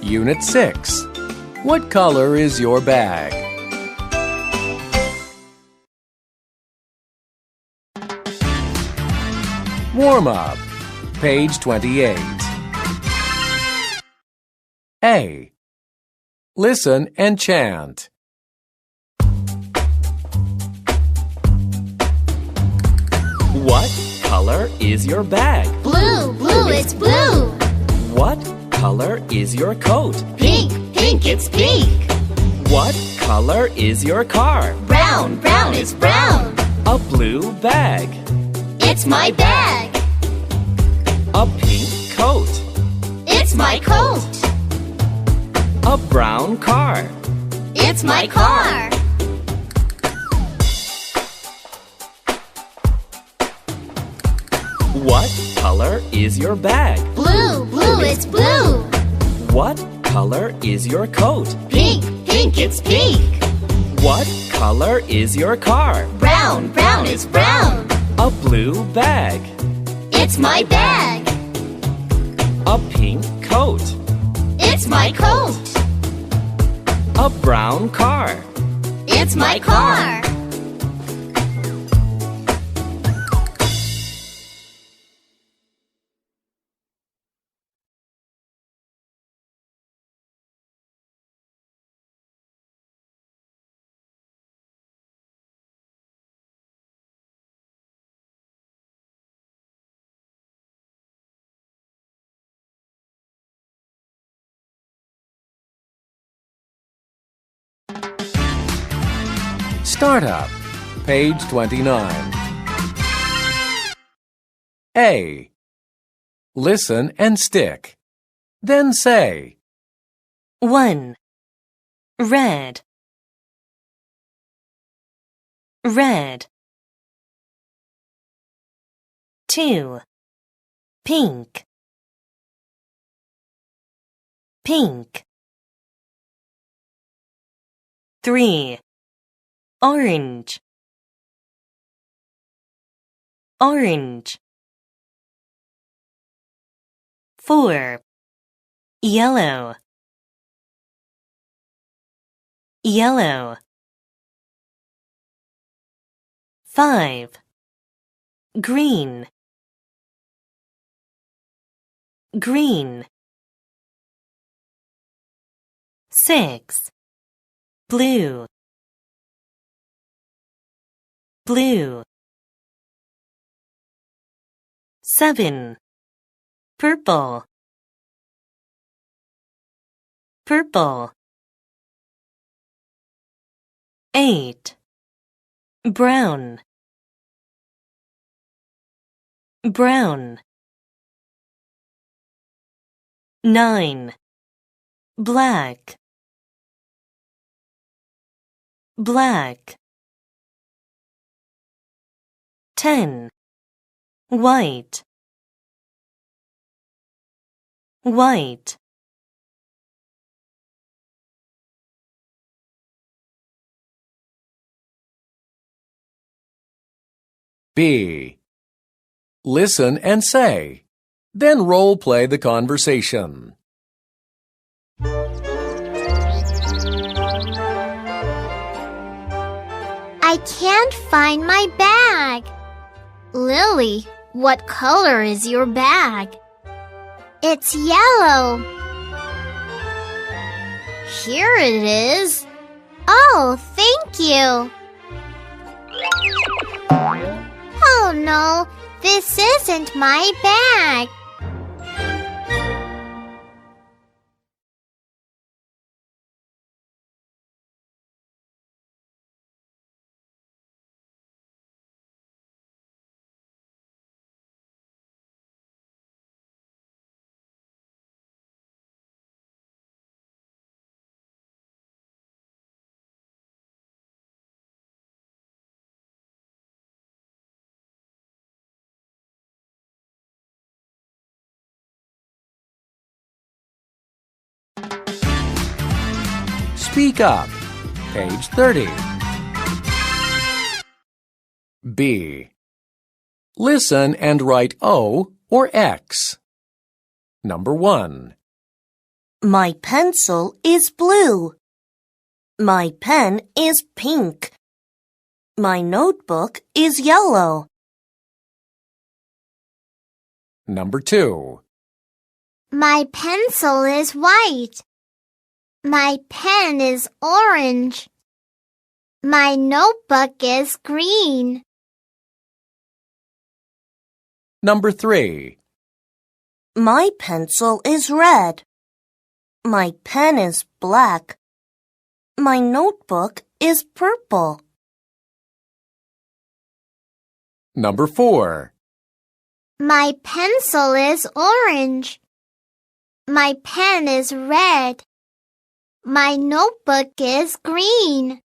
Unit 6. What color is your bag? Warm-up. Page 28. A. Listen and chant. What color is your bag? Blue, blue, it's blue. What color is your coat? Pink, pink, it's pink. What color is your car? Brown, brown, it's brown. A blue bag. It's my bag. A pink coat. It's my coat. A brown car. It's my car. What color is your bag? Blue, blue, it's blue. What color is your coat? Pink, pink, it's pink. What color is your car? Brown, brown, it's brown. A blue bag. It's my bag. A pink coat. It's my coat. A brown car. It's my car. Startup. Page 29. A. Listen and stick. Then say, 1. Red, red. 2. Pink, pink. 3. Orange, orange. 4. Yellow, yellow. 5. Green, green. 6. Blue, blue. 7. Purple, purple. 8. Brown, brown. 9. Black, black. 10. White, white. B. Listen and say. Then role play the conversation. I can't find my bag. Lily, what color is your bag? It's yellow. Here it is. Oh, thank you. Oh no, this isn't my bag. Speak up. Page 30. B. Listen and write O or X. Number 1. My pencil is blue. My pen is pink. My notebook is yellow. Number 2. My pencil is white. My pen is orange. My notebook is green. Number 3. My pencil is red. My pen is black. My notebook is purple. Number 4. My pencil is orange. My pen is red. My notebook is green.